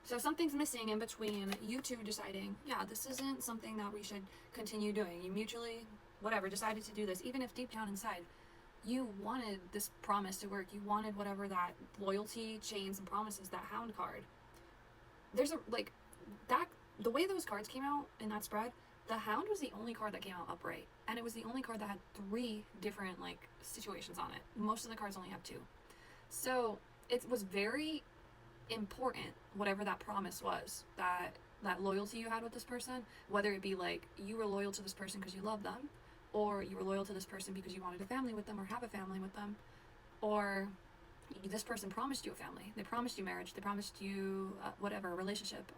So something's missing in between you two deciding, yeah, this isn't something that we should continue doing. You mutually, whatever, decided to do this, even if deep down inside you wanted this promise to work. You wanted whatever that loyalty, chains, and promises, that hound card. There's a, like, that, the way those cards came out in that spread, the hound was the only card that came out upright. And it was the only card that had 3 different, like, situations on it. Most of the cards only have 2. So it was very important, whatever that promise was, that loyalty you had with this person, whether it be like you were loyal to this person because you love them, or you were loyal to this person because you wanted a family with them or have a family with them, or this person promised you a family, they promised you marriage, they promised you whatever, a relationship.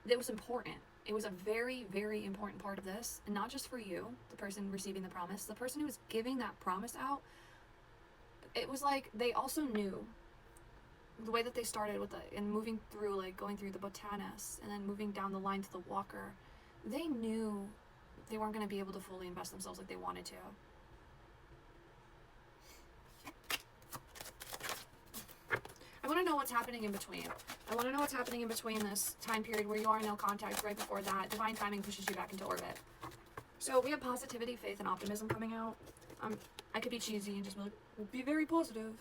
It was important. It was a very, very important part of this, and not just for you, the person receiving the promise, the person who was giving that promise out. It was like they also knew the way that they started with it and moving through, like going through the botanist and then moving down the line to the walker. They knew they weren't going to be able to fully invest themselves like they wanted to. I want to know what's happening in between. I want to know what's happening in between this time period where you are in no contact right before that divine timing pushes you back into orbit. So we have positivity, faith, and optimism coming out. I could be cheesy and just be like, be very positive.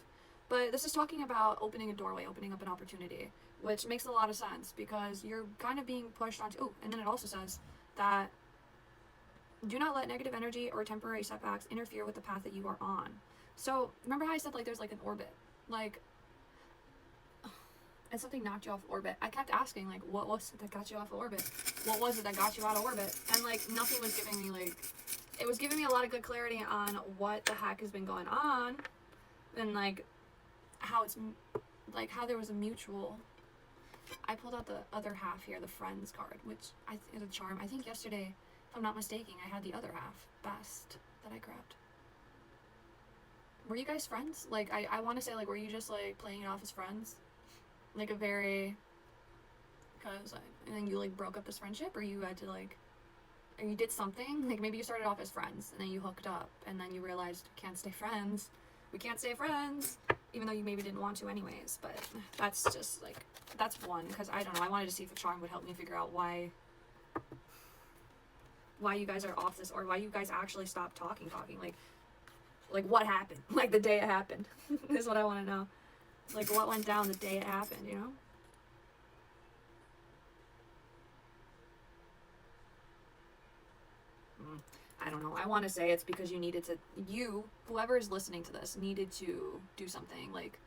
But this is talking about opening a doorway, opening up an opportunity, which makes a lot of sense because you're kind of being pushed onto... Oh, and then it also says that do not let negative energy or temporary setbacks interfere with the path that you are on. So remember how I said, like, there's like an orbit, like, and something knocked you off orbit. I kept asking, like, what was it that got you off orbit? What was it that got you out of orbit? And, like, nothing was giving me, like, it was giving me a lot of good clarity on what the heck has been going on, and, like, how it's, like, how there was a mutual... I pulled out the other half here, the friends card, which is a charm. I think yesterday, if I'm not mistaken, I had the other half, best, that I grabbed. Were you guys friends? Like, I want to say, like, were you just, like, playing it off as friends? Like, a very... Because, and then you, like, broke up this friendship, or you had to, like... Or you did something? Like, maybe you started off as friends, and then you hooked up, and then you realized, can't stay friends. We can't stay friends, even though you maybe didn't want to anyways. But that's just, like, that's one, because I don't know, I wanted to see if a charm would help me figure out why you guys are off this, or why you guys actually stopped talking, like what happened, like the day it happened, is what I want to know. Like, what went down the day it happened, you know? I don't know. I want to say it's because you needed to, whoever is listening to this, needed to do something, like,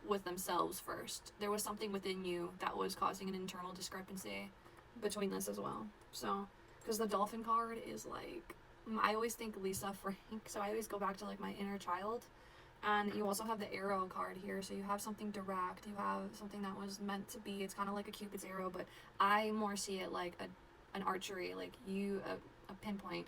with themselves first. There was something within you that was causing an internal discrepancy between this as well. So, because the dolphin card is, like, I always think Lisa Frank, so I always go back to, like, my inner child. And you also have the arrow card here, so you have something direct, you have something that was meant to be. It's kind of like a Cupid's arrow, but I more see it like an archery, like a pinpoint,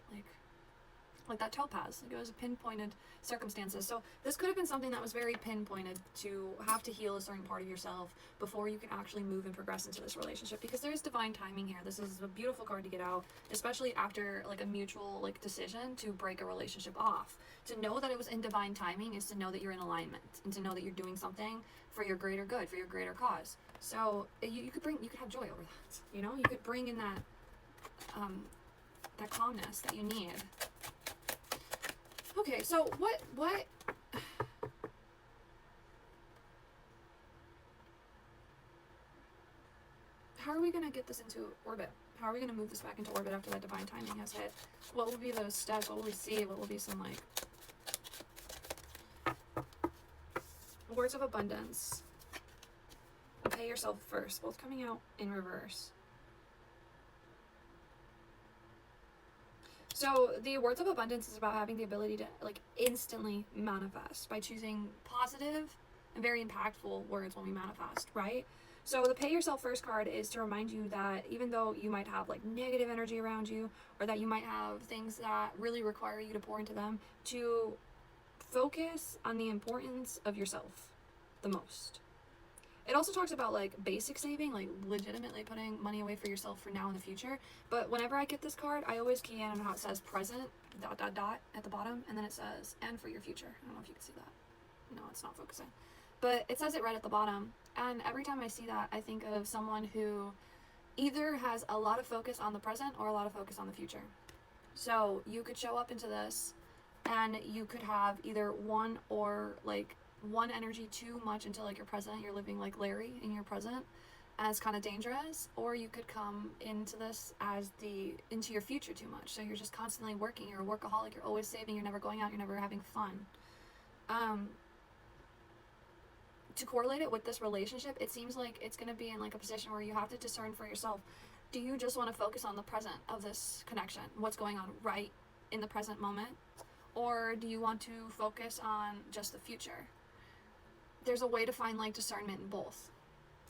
like that topaz. Like, it was a pinpointed circumstances. So this could have been something that was very pinpointed to have to heal a certain part of yourself before you can actually move and progress into this relationship, because there is divine timing here. This is a beautiful card to get out, especially after, like, a mutual, like, decision to break a relationship off. To know that it was in divine timing is to know that you're in alignment, and to know that you're doing something for your greater good, for your greater cause. So you could have joy over that, you know? You could bring in that that calmness that you need. Okay, so what how are we going to get this into orbit? How are we going to move this back into orbit after that divine timing has hit? What will be those steps? What will we see? What will be some, like, words of abundance? Pay yourself first. Both coming out in reverse. So the words of abundance is about having the ability to, like, instantly manifest by choosing positive and very impactful words when we manifest, right? So the pay yourself first card is to remind you that even though you might have, like, negative energy around you, or that you might have things that really require you to pour into them, to focus on the importance of yourself the most. It also talks about, like, basic saving, like, legitimately putting money away for yourself for now and the future. But whenever I get this card, I always key in on how it says present, ... at the bottom, and then it says, and for your future. I don't know if you can see that. No, it's not focusing. But it says it right at the bottom. And every time I see that, I think of someone who either has a lot of focus on the present or a lot of focus on the future. So you could show up into this and you could have either one or like one energy too much into like your present. You're living like Larry in your present, as kind of dangerous, or you could come into this as into your future too much. So you're just constantly working. You're a workaholic. You're always saving. You're never going out. You're never having fun. To correlate it with this relationship, it seems like it's going to be in like a position where you have to discern for yourself. Do you just want to focus on the present of this connection, what's going on right in the present moment, or do you want to focus on just the future? There's a way to find like discernment in both.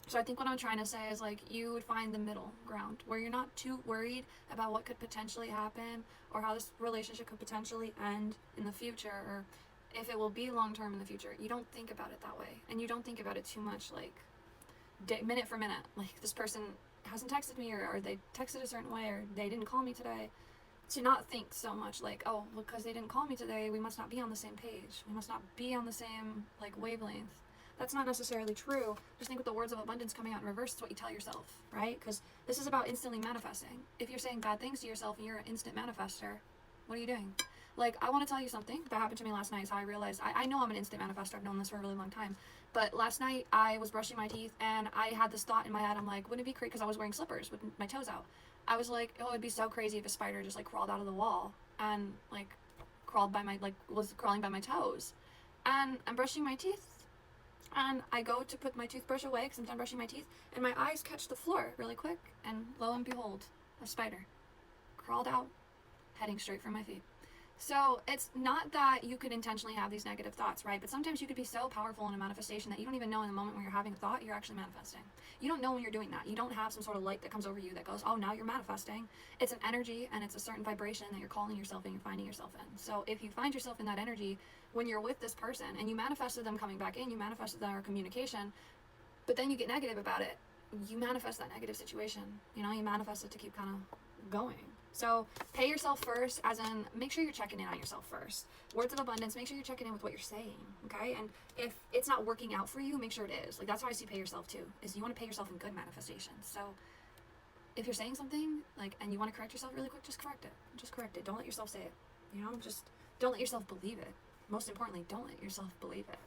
So I think what I'm trying to say is like you would find the middle ground where you're not too worried about what could potentially happen or how this relationship could potentially end in the future, or if it will be long term in the future. You don't think about it that way, and you don't think about it too much like minute for minute. Like, this person hasn't texted me, or they texted a certain way, or they didn't call me today. To not think so much like, oh, because they didn't call me today, we must not be on the same page. We must not be on the same like wavelength. That's not necessarily true. Just think with the words of abundance coming out in reverse, it's what you tell yourself, right? Because this is about instantly manifesting. If you're saying bad things to yourself and you're an instant manifester, what are you doing? Like, I want to tell you something that happened to me last night. Is how I realized, I know I'm an instant manifester. I've known this for a really long time. But last night I was brushing my teeth and I had this thought in my head. I'm like, wouldn't it be crazy? Because I was wearing slippers with my toes out. I was like, oh, it'd be so crazy if a spider just like crawled out of the wall and like was crawling by my toes. And I'm brushing my teeth. And I go to put my toothbrush away because I'm done brushing my teeth, and my eyes catch the floor really quick, and lo and behold, a spider crawled out, heading straight for my feet. So it's not that you could intentionally have these negative thoughts, right? But sometimes you could be so powerful in a manifestation that you don't even know in the moment when you're having a thought, you're actually manifesting. You don't know when you're doing that. You don't have some sort of light that comes over you that goes, oh, now you're manifesting. It's an energy, and it's a certain vibration that you're calling yourself and you're finding yourself in. So if you find yourself in that energy when you're with this person and you manifested them coming back in, you manifested our communication, but then you get negative about it, you manifest that negative situation. You manifest it to keep kind of going. So pay yourself first, as in make sure you're checking in on yourself first. Words of abundance, make sure you're checking in with what you're saying, okay? And if it's not working out for you, make sure it is. Like, that's how I see pay yourself too, is you want to pay yourself in good manifestations. So if you're saying something, like, and you want to correct yourself really quick, just correct it. Just correct it. Don't let yourself say it. Just don't let yourself believe it. Most importantly, don't let yourself believe it.